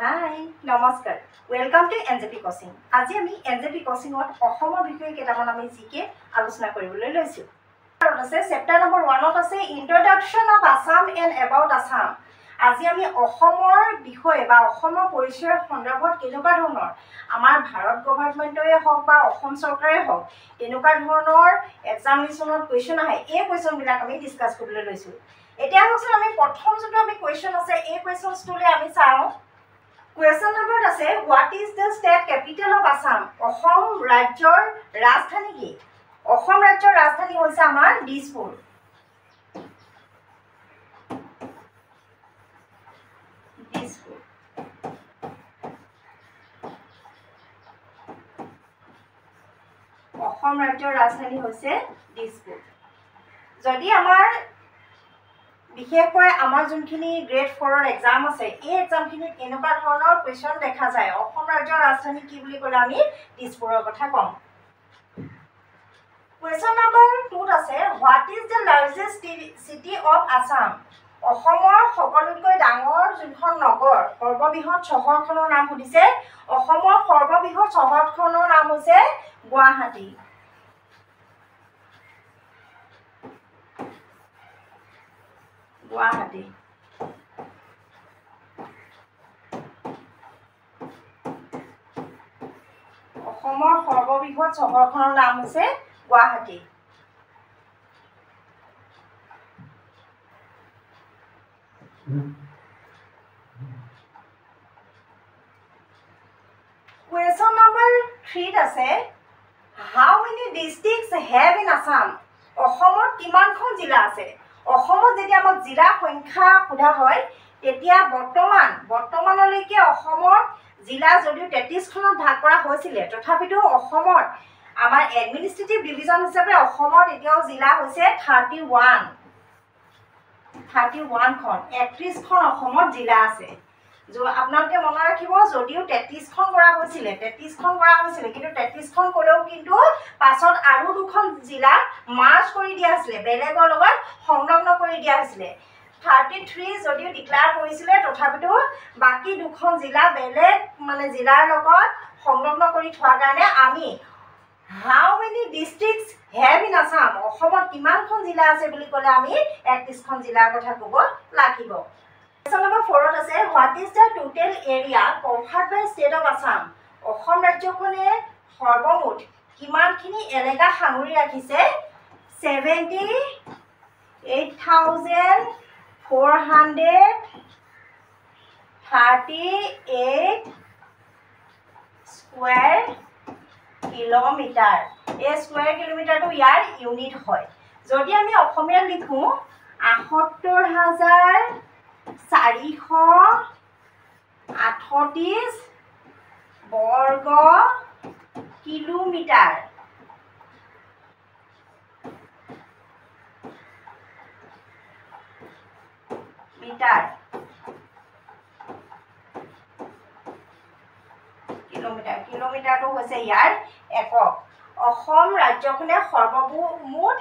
হাই নমস্কাৰ welcome to NJP coaching. আজি আমি এনজেপি কোচিঙত অসমৰ বিষয়ে কেইটামান আমি জিকে আলোচনা কৰিবলৈ লৈছোঁ। আছে চেপ্টাৰ নম্বৰ 1ত আছে introduction of Assam and about Assam. আজি আমি অসমৰ বিষয়ে বা অসমৰ পৰিচয়ৰ সন্দৰ্ভত কেনেকুৱা ধৰণৰ আমাৰ ভাৰত গভৰ্ণমেণ্টৰে হওক বা অসম চৰকাৰে হওক তেনেকুৱা ধৰণৰ এক্সামিনেশ্যনত কুৱেশ্যন আহে, এই কুৱেশ্যনবিলাক আমি ডিছকাছ কৰিবলৈ লৈছোঁ। এতিয়া আহকচোন আমি প্ৰথম যোনটো আমি কুৱেশ্যন আছে এই কুৱেশ্যনটোলৈ আমি চাওঁ। কুৱেশ্যন নম্বৰত আছে what is the state capital of Assam? Assam ৰাজ্যৰ ৰাজধানী কি? অসম ৰাজ্যৰ ৰাজধানী হৈছে আমাৰ দিছপুৰ। অসম ৰাজ্যৰ ৰাজধানী হৈছে দিছপুৰ। যদি আমাৰ বিশেষকৈ আমাৰ যোনখিনি গ্ৰেড 4ৰ এক্সাম আছে এই এক্সামখিনিত এনেকুৱা ধৰণৰ কুৱেশ্যন দেখা যায়। অসম ৰাজ্যৰ ৰাজধানী কি বুলি ক'লে আমি দিছপুৰৰ কথা ক'ম। কুৱেশ্যন নম্বৰ 2ত আছে what is the largest city of Assam? অসমৰ সকলোতকৈ ডাঙৰ যোনখন নগৰ সৰ্ববৃহৎ চহৰখনৰ নাম সুধিছে। অসমৰ সৰ্ববৃহৎ চহৰখনৰ নাম হৈছে গুৱাহাটী। গুৱাহাটী। অসমৰ সৰ্ববৃহৎ চহৰখনৰ নাম হৈছে গুৱাহাটী। কুৱেশ্যন নম্বৰ 3ত আছে how many districts have in Assam? অসমত কিমানখন জিলা আছে? অসমত যেতিয়া আমাক জিলাৰ সংখ্যা সোধা হয় তেতিয়া বৰ্তমানলৈকে অসমত জিলা যদিও 33খনত ভাগ কৰা হৈছিলে তথাপিতো অসমত আমাৰ এডমিনিষ্ট্ৰেটিভ ডিভিজন হিচাপে অসমত এতিয়াও জিলা হৈছে 31খন। 31খন অসমত জিলা আছে। আপোনালোকে মনত ৰাখিব যদিও 33খন কৰা হৈছিলে কিন্তু 33খন ক'লেও কিন্তু পাছত আৰু দুখন জিলা মাৰ্জ কৰি দিয়া হৈছিলে, বেলেগৰ লগত সংলগ্ন কৰি দিয়া হৈছিলে। 33 যদিও ডিক্লেয়াৰ কৰিছিলে তথাপিতো বাকী দুখন জিলা বেলেগ জিলাৰ লগত সংলগ্ন কৰি থোৱাৰ কাৰণে আমি how many districts have in Assam? অসমত কিমানখন জিলা আছে বুলি ক'লে আমি 31খন জিলাৰ কথা ক'ব লাগিব। কুৱেশ্যন নম্বৰ 4ত আছে what is the total area covered by state of Assam? Assam ৰাজ্যখনে সৰ্বমুঠ কিমানখিনি এলেকা সাঙুৰি ৰাখিছে? 78,438 স্কুৱেৰ কিলোমিটাৰ। এই স্কুৱেৰ কিলোমিটাৰটো ইয়াৰ ইউনিট হয়। যদি আমি অসমীয়াত লিখোঁ 78,438 বৰ্গ কিলোমিটাৰ। কিলোমিটাৰটো হৈছে ইয়াৰ একক। অসম ৰাজ্যখনে সৰ্বমুঠ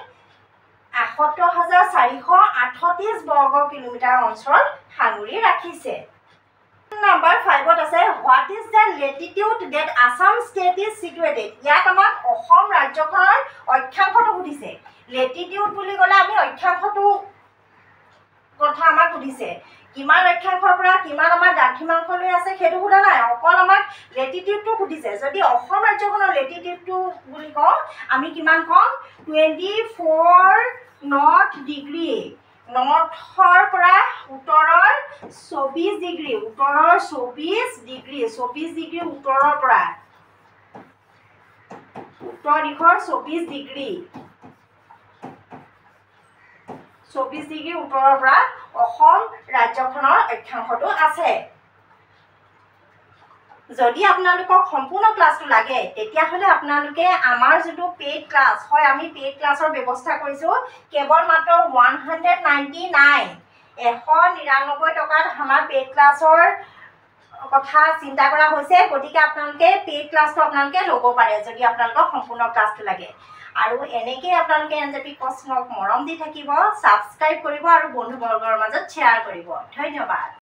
78,438 বৰ্গ কিলোমিটাৰ অঞ্চল সাঙুৰি ৰাখিছে। নম্বৰ 5ত আছে what is the latitude that Assam state is situated? ইয়াত আমাক অসম ৰাজ্যখনৰ অক্ষাংশটো সুধিছে। লেটিটিউড বুলি ক'লে আমি অক্ষাংশটো কথা আমাক সুধিছে। কিমান অক্ষাংশৰ পৰা কিমান আমাৰ দ্ৰাঘিমাংশলৈ আছে সেইটো সোধা নাই, অকল আমাক লেটিটিউডটো সুধিছে। যদি অসম ৰাজ্যখনৰ লেটিটিউডটো বুলি কওঁ আমি কিমান ক'ম? 24 নৰ্থ ডিগ্ৰী। নৰ্থৰ পৰা উত্তৰৰ 24 ডিগ্ৰী। 24 ডিগ্ৰী উত্তৰৰ পৰা উত্তৰ দিশৰ 24 ডিগ্ৰী। 24 ডিগ্ৰী উত্তৰৰ পৰা অসম ৰাজ্যখনৰ অক্ষাংশটো আছে। যদি আপোনালোকক সম্পূৰ্ণ ক্লাছটো লাগে তেতিয়াহ'লে আপোনালোকে আমাৰ যিটো পেইড ক্লাছ হয় আমি পেইড ক্লাছৰ ব্যৱস্থা কৰিছোঁ। কেৱল মাত্ৰ 199 টকাত আমাৰ পেইড ক্লাছৰ কথা চিন্তা কৰা হৈছে। গতিকে আপোনালোকে পেইড ক্লাছটো আপোনালোকে ল'ব পাৰে যদি আপোনালোকক সম্পূৰ্ণ ক্লাছটো লাগে। আৰু এনেকৈ আপোনালোকে এনজেপি কোচিঙক মৰম দি থাকিব, ছাবস্ক্ৰাইব কৰিব আৰু বন্ধু বৰ্গৰ মাজত শ্বেয়াৰ কৰিব। ধন্যবাদ।